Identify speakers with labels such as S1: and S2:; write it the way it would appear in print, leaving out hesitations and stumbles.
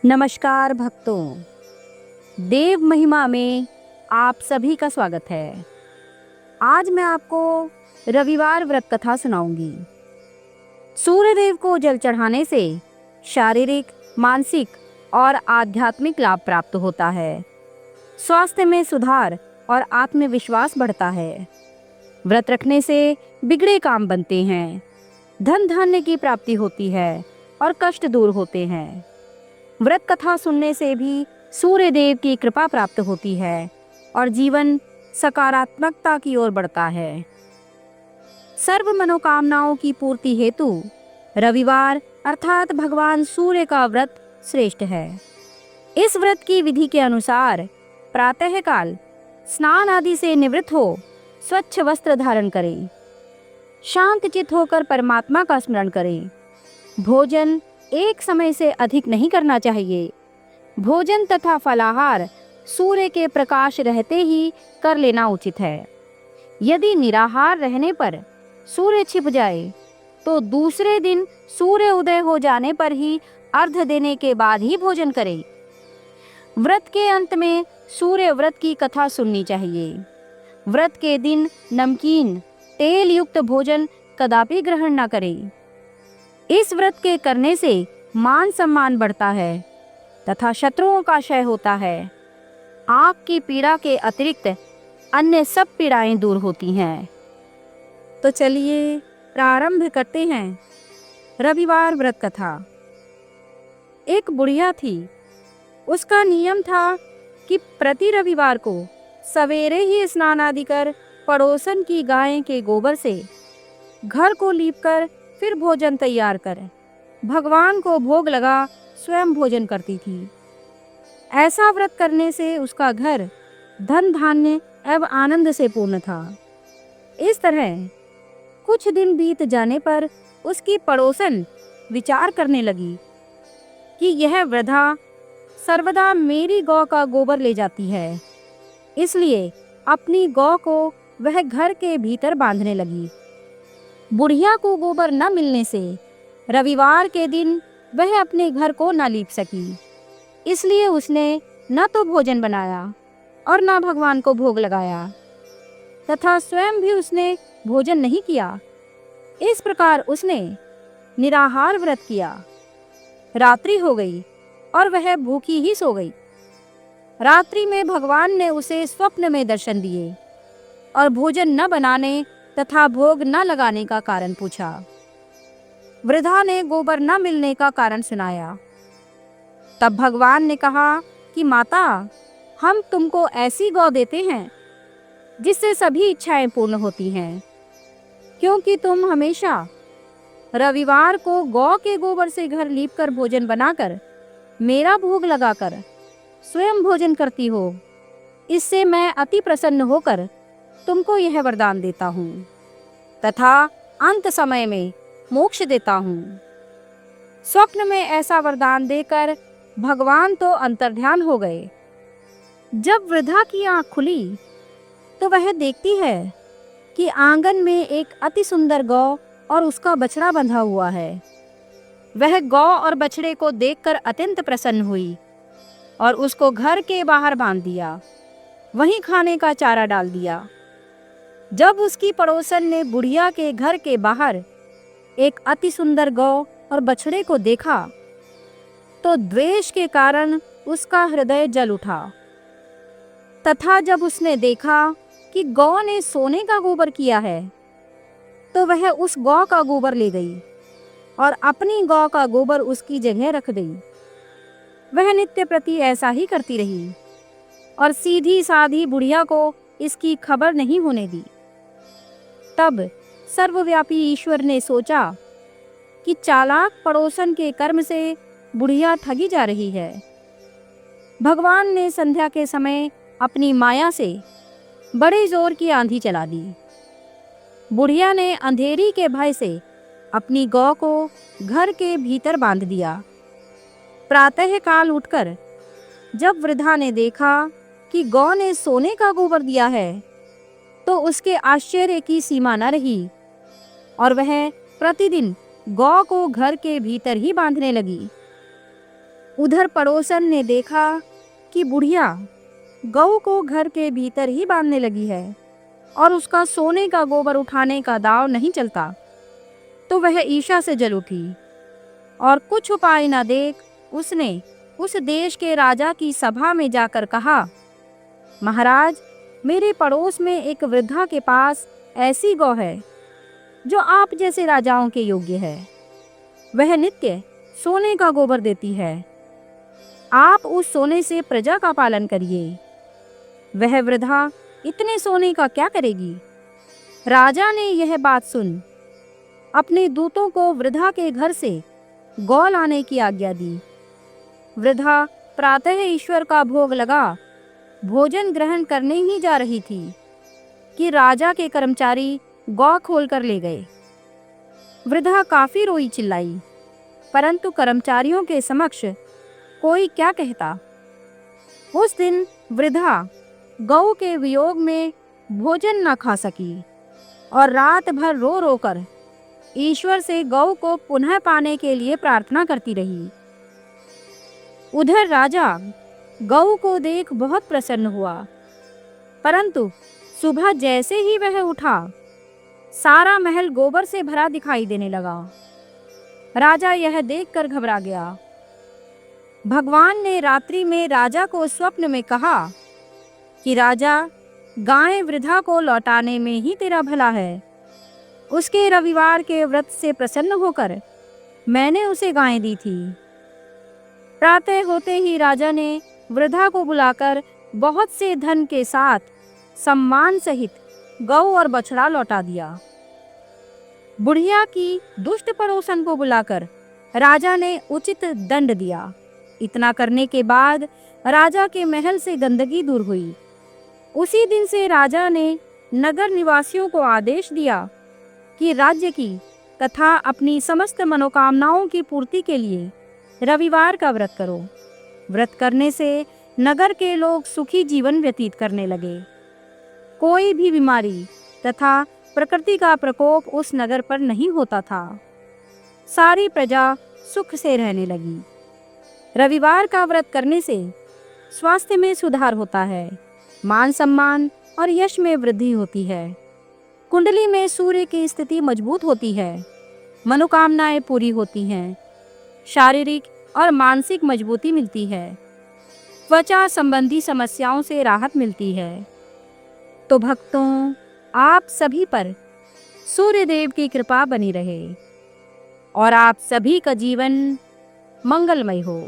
S1: नमस्कार भक्तों, देव महिमा में आप सभी का स्वागत है। आज मैं आपको रविवार व्रत कथा सुनाऊंगी। सूर्यदेव को जल चढ़ाने से शारीरिक, मानसिक और आध्यात्मिक लाभ प्राप्त होता है। स्वास्थ्य में सुधार और आत्मविश्वास बढ़ता है। व्रत रखने से बिगड़े काम बनते हैं, धन धान्य की प्राप्ति होती है और कष्ट दूर होते हैं। व्रत कथा सुनने से भी सूर्य देव की कृपा प्राप्त होती है और जीवन सकारात्मकता की ओर बढ़ता है। सर्व मनोकामनाओं की पूर्ति हेतु रविवार अर्थात भगवान सूर्य का व्रत श्रेष्ठ है। इस व्रत की विधि के अनुसार प्रातःकाल स्नान आदि से निवृत्त हो स्वच्छ वस्त्र धारण करें। शांत चित्त होकर परमात्मा का स्मरण करें। भोजन एक समय से अधिक नहीं करना चाहिए। भोजन तथा फलाहार सूर्य के प्रकाश रहते ही कर लेना उचित है। यदि निराहार रहने पर सूर्य छिप जाए तो दूसरे दिन सूर्य उदय हो जाने पर ही अर्घ्य देने के बाद ही भोजन करें। व्रत के अंत में सूर्य व्रत की कथा सुननी चाहिए। व्रत के दिन नमकीन, तेल युक्त भोजन कदापि ग्रहण न करें। इस व्रत के करने से मान सम्मान बढ़ता है तथा शत्रुओं का क्षय होता है। आँख की पीड़ा के अतिरिक्त अन्य सब पीड़ाएं दूर होती हैं। तो चलिए प्रारंभ करते हैं रविवार व्रत कथा। एक बुढ़िया थी। उसका नियम था कि प्रति रविवार को सवेरे ही स्नान आदि कर पड़ोसन की गाय के गोबर से घर को लीपकर फिर भोजन तैयार कर भगवान को भोग लगा स्वयं भोजन करती थी। ऐसा व्रत करने से उसका घर धन धान्य एवं आनंद से पूर्ण था। इस तरह कुछ दिन बीत जाने पर उसकी पड़ोसन विचार करने लगी कि यह वृद्धा सर्वदा मेरी गौ का गोबर ले जाती है, इसलिए अपनी गौ को वह घर के भीतर बांधने लगी। बुढ़िया को गोबर न मिलने से रविवार के दिन वह अपने घर को न लीप सकी, इसलिए उसने न तो भोजन बनाया और न भगवान को भोग लगाया तथा स्वयं भी उसने भोजन नहीं किया। इस प्रकार उसने निराहार व्रत किया। रात्रि हो गई और वह भूखी ही सो गई। रात्रि में भगवान ने उसे स्वप्न में दर्शन दिए और भोजन न बनाने तथा भोग न लगाने का कारण पूछा। वृद्धा ने गोबर न मिलने का कारण सुनाया। तब भगवान ने कहा कि माता, हम तुमको ऐसी गौ देते हैं जिससे सभी इच्छाएं पूर्ण होती हैं, क्योंकि तुम हमेशा रविवार को गौ के गोबर से घर लीपकर भोजन बनाकर मेरा भोग लगाकर स्वयं भोजन करती हो। इससे मैं अति प्रसन्न होकर तुमको यह वरदान देता हूँ तथा अंत समय में मोक्ष देता हूँ। स्वप्न में ऐसा वरदान देकर भगवान तो अंतर्ध्यान हो गए। जब वृद्धा की आँख खुली तो वह देखती है कि आंगन में एक अति सुंदर गौ और उसका बछड़ा बंधा हुआ है। वह गौ और बछड़े को देखकर अत्यंत प्रसन्न हुई और उसको घर के बाहर बांध दिया, वहीं खाने का चारा डाल दिया। जब उसकी पड़ोसन ने बुढ़िया के घर के बाहर एक अति सुंदर गौ और बछड़े को देखा तो द्वेष के कारण उसका हृदय जल उठा तथा जब उसने देखा कि गौ ने सोने का गोबर किया है तो वह उस गौ का गोबर ले गई और अपनी गौ का गोबर उसकी जगह रख गई। वह नित्य प्रति ऐसा ही करती रही और सीधी साधी बुढ़िया को इसकी खबर नहीं होने दी। तब सर्वव्यापी ईश्वर ने सोचा कि चालाक पड़ोसन के कर्म से बुढ़िया ठगी जा रही है। भगवान ने संध्या के समय अपनी माया से बड़े जोर की आंधी चला दी। बुढ़िया ने अंधेरी के भय से अपनी गौ को घर के भीतर बांध दिया। प्रातःकाल उठकर जब वृद्धा ने देखा कि गौ ने सोने का गोबर दिया है तो उसके आश्चर्य की सीमा न रही और वह प्रतिदिन गौ को घर के भीतर ही बांधने लगी। उधर पड़ोसन ने देखा कि बुढ़िया गऊ को घर के भीतर ही बांधने लगी है और उसका सोने का गोबर उठाने का दांव नहीं चलता, तो वह ईर्ष्या से जल उठी और कुछ उपाय न देख उसने उस देश के राजा की सभा में जाकर कहा, महाराज, मेरे पड़ोस में एक वृद्धा के पास ऐसी गौ है जो आप जैसे राजाओं के योग्य है। वह नित्य सोने का गोबर देती है। आप उस सोने से प्रजा का पालन करिए। वह वृद्धा इतने सोने का क्या करेगी? राजा ने यह बात सुन अपने दूतों को वृद्धा के घर से गौ लाने की आज्ञा दी। वृद्धा प्रातः ईश्वर का भोग लगा भोजन ग्रहण करने ही जा रही थी कि राजा के कर्मचारी गौ खोल कर ले गए। वृद्धा काफी रोई चिल्लाई, परंतु कर्मचारियों के समक्ष कोई क्या कहता। उस दिन वृद्धा गौ के वियोग में भोजन न खा सकी और रात भर रो रो कर ईश्वर से गौ को पुनः पाने के लिए प्रार्थना करती रही। उधर राजा गौ को देख बहुत प्रसन्न हुआ, परंतु सुबह जैसे ही वह उठा, सारा महल गोबर से भरा दिखाई देने लगा। राजा यह देखकर घबरा गया। भगवान ने रात्रि में राजा को स्वप्न में कहा कि राजा, गाय वृद्धा को लौटाने में ही तेरा भला है। उसके रविवार के व्रत से प्रसन्न होकर मैंने उसे गाय दी थी। प्रातः होते ही राजा ने वृद्धा को बुलाकर बहुत से धन के साथ सम्मान सहित गौ और बछड़ा लौटा दिया। बुढ़िया की दुष्ट पड़ोसन को बुलाकर राजा ने उचित दंड दिया। इतना करने के बाद राजा के महल से गंदगी दूर हुई। उसी दिन से राजा ने नगर निवासियों को आदेश दिया कि राज्य की तथा अपनी समस्त मनोकामनाओं की पूर्ति के लिए रविवार का व्रत करो। व्रत करने से नगर के लोग सुखी जीवन व्यतीत करने लगे। कोई भी बीमारी तथा प्रकृति का प्रकोप उस नगर पर नहीं होता था। सारी प्रजा सुख से रहने लगी। रविवार का व्रत करने से स्वास्थ्य में सुधार होता है, मान सम्मान और यश में वृद्धि होती है। कुंडली में सूर्य की स्थिति मजबूत होती है, मनोकामनाएं पूरी होती हैं, शारीरिक और मानसिक मजबूती मिलती है, त्वचा संबंधी समस्याओं से राहत मिलती है। तो भक्तों, आप सभी पर सूर्य देव की कृपा बनी रहे और आप सभी का जीवन मंगलमय हो।